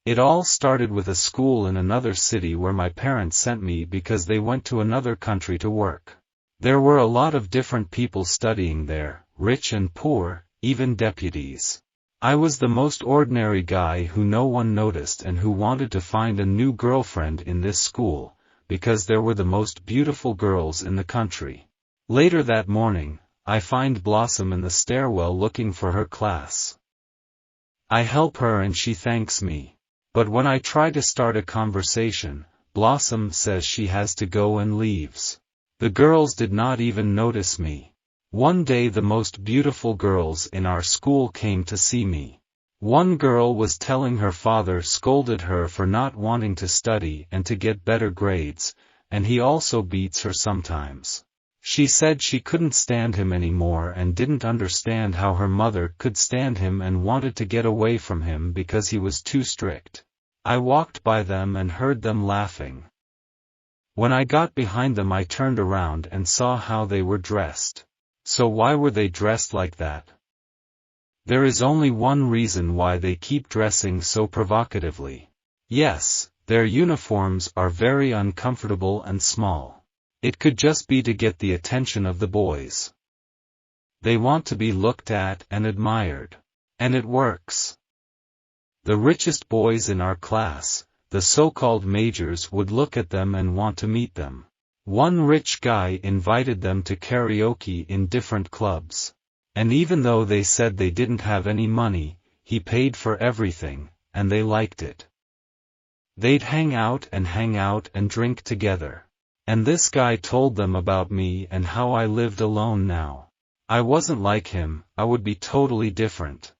It all started with a school in another city where my parents sent me because they went to another country to work. There were a lot of different people studying there, rich and poor, even deputies. I was the most ordinary guy who no one noticed and who wanted to find a new girlfriend in this school, because there were the most beautiful girls in the country. Later that morning, I find Blossom in the stairwell looking for her class. I help her and she thanks me. But when I try to start a conversation, Blossom says she has to go and leaves. The girls did not even notice me. One day the most beautiful girls in our school came to see me. One girl was telling her father scolded her for not wanting to study and to get better grades, and he also beats her sometimes. She said she couldn't stand him anymore and didn't understand how her mother could stand him and wanted to get away from him because he was too strict. I walked by them and heard them laughing. When I got behind them I turned around and saw how they were dressed. So why were they dressed like that? There is only one reason why they keep dressing so provocatively. Yes, their uniforms are very uncomfortable and small. It could just be to get the attention of the boys. They want to be looked at and admired. And it works. The richest boys in our class, the so-called majors, would look at them and want to meet them. One rich guy invited them to karaoke in different clubs. And even though they said they didn't have any money, he paid for everything, and they liked it. They'd hang out and drink together. And this guy told them about me and how I lived alone now. I wasn't like him, I would be totally different.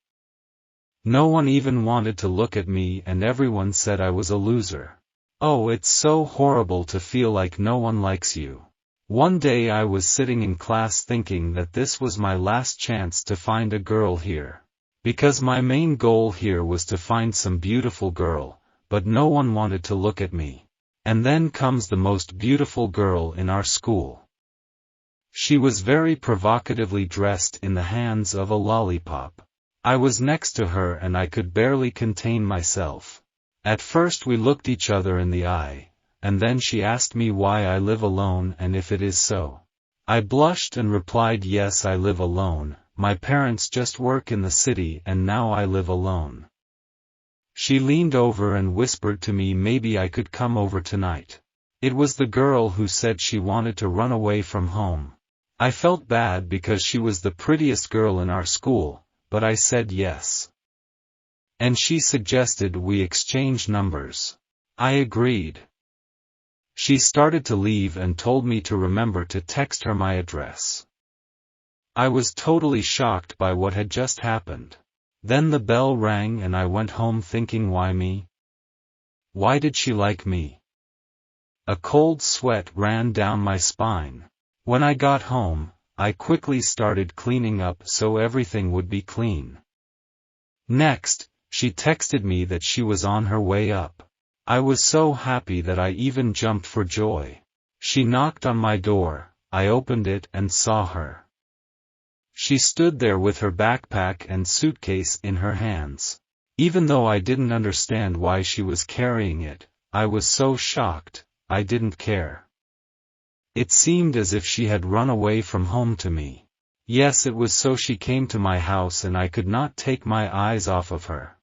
No one even wanted to look at me and everyone said I was a loser. Oh, it's so horrible to feel like no one likes you. One day I was sitting in class thinking that this was my last chance to find a girl here. Because my main goal here was to find some beautiful girl, but no one wanted to look at me. And then comes the most beautiful girl in our school. She was very provocatively dressed in the hands of a lollipop. I was next to her and I could barely contain myself. At first we looked each other in the eye, and then she asked me why I live alone and if it is so. I blushed and replied, yes, I live alone, my parents just work in the city and now I live alone. She leaned over and whispered to me maybe I could come over tonight. It was the girl who said she wanted to run away from home. I felt bad because she was the prettiest girl in our school, but I said yes. And she suggested we exchange numbers. I agreed. She started to leave and told me to remember to text her my address. I was totally shocked by what had just happened. Then the bell rang and I went home thinking, why me? Why did she like me? A cold sweat ran down my spine. When I got home, I quickly started cleaning up so everything would be clean. Next, she texted me that she was on her way up. I was so happy that I even jumped for joy. She knocked on my door, I opened it and saw her. She stood there with her backpack and suitcase in her hands. Even though I didn't understand why she was carrying it, I was so shocked, I didn't care. It seemed as if she had run away from home to me. Yes, it was so she came to my house and I could not take my eyes off of her.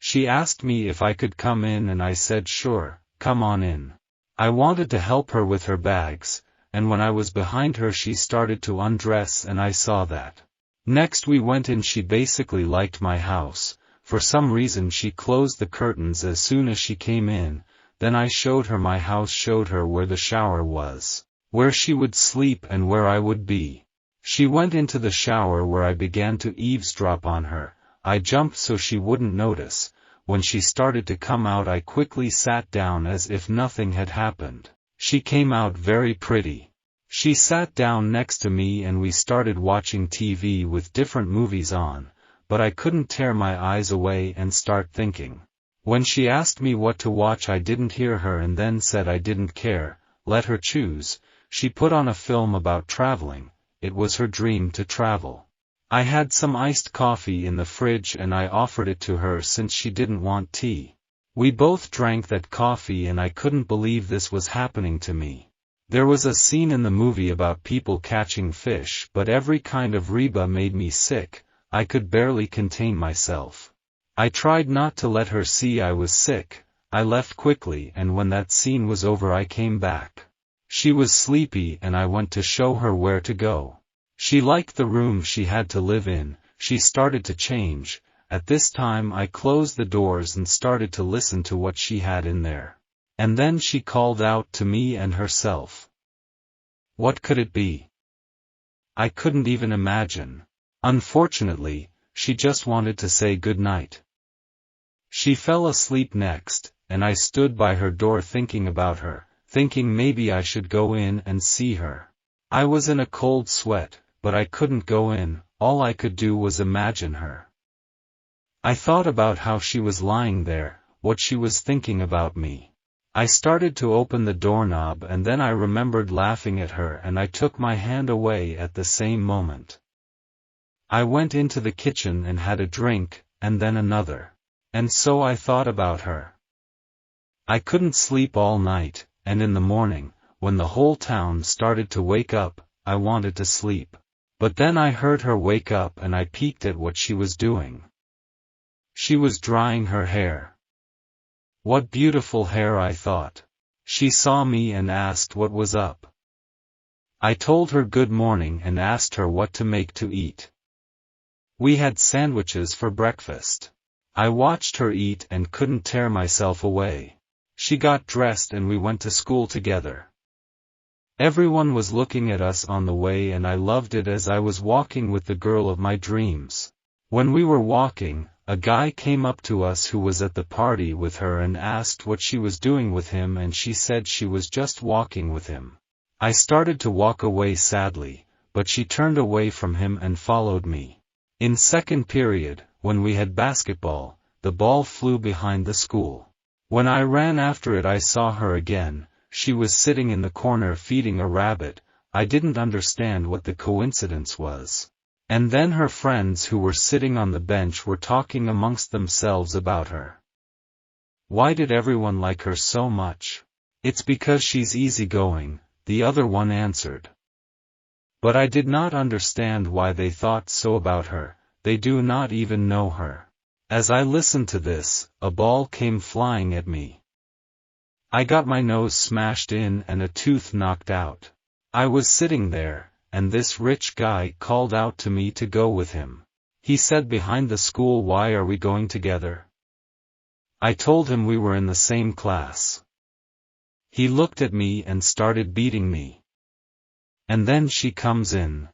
She asked me if I could come in and I said sure, come on in. I wanted to help her with her bags, and when I was behind her she started to undress and I saw that. Next we went in. She basically liked my house. For some reason she closed the curtains as soon as she came in. Then I showed her my house, showed her where the shower was, where she would sleep and where I would be. She went into the shower where I began to eavesdrop on her. I jumped so she wouldn't notice. When she started to come out I quickly sat down as if nothing had happened. She came out very pretty. She sat down next to me and we started watching TV with different movies on, but I couldn't tear my eyes away and start thinking. When she asked me what to watch I didn't hear her and then said I didn't care, let her choose. She put on a film about traveling. It was her dream to travel. I had some iced coffee in the fridge and I offered it to her since she didn't want tea. We both drank that coffee and I couldn't believe this was happening to me. There was a scene in the movie about people catching fish, but every kind of reba made me sick. I could barely contain myself. I tried not to let her see I was sick. I left quickly, and when that scene was over I came back. She was sleepy and I went to show her where to go. She liked the room she had to live in. She started to change. At this time I closed the doors and started to listen to what she had in there. And then she called out to me and herself. What could it be? I couldn't even imagine. Unfortunately, she just wanted to say good night. She fell asleep next, and I stood by her door thinking about her, thinking maybe I should go in and see her. I was in a cold sweat, but I couldn't go in. All I could do was imagine her. I thought about how she was lying there, what she was thinking about me. I started to open the doorknob and then I remembered laughing at her and I took my hand away at the same moment. I went into the kitchen and had a drink, and then another. And so I thought about her. I couldn't sleep all night, and in the morning, when the whole town started to wake up, I wanted to sleep. But then I heard her wake up and I peeked at what she was doing. She was drying her hair. What beautiful hair, I thought. She saw me and asked what was up. I told her good morning and asked her what to make to eat. We had sandwiches for breakfast. I watched her eat and couldn't tear myself away. She got dressed and we went to school together. Everyone was looking at us on the way and I loved it as I was walking with the girl of my dreams. When we were walking, a guy came up to us who was at the party with her and asked what she was doing with him, and she said she was just walking with him. I started to walk away sadly, but she turned away from him and followed me. In second period, when we had basketball, the ball flew behind the school. When I ran after it I saw her again. She was sitting in the corner feeding a rabbit. I didn't understand what the coincidence was. And then her friends who were sitting on the bench were talking amongst themselves about her. Why did everyone like her so much? It's because she's easygoing, the other one answered. But I did not understand why they thought so about her. They do not even know her. As I listened to this, a ball came flying at me. I got my nose smashed in and a tooth knocked out. I was sitting there, and this rich guy called out to me to go with him. He said behind the school, "Why are we going together?" I told him we were in the same class. He looked at me and started beating me. And then she comes in.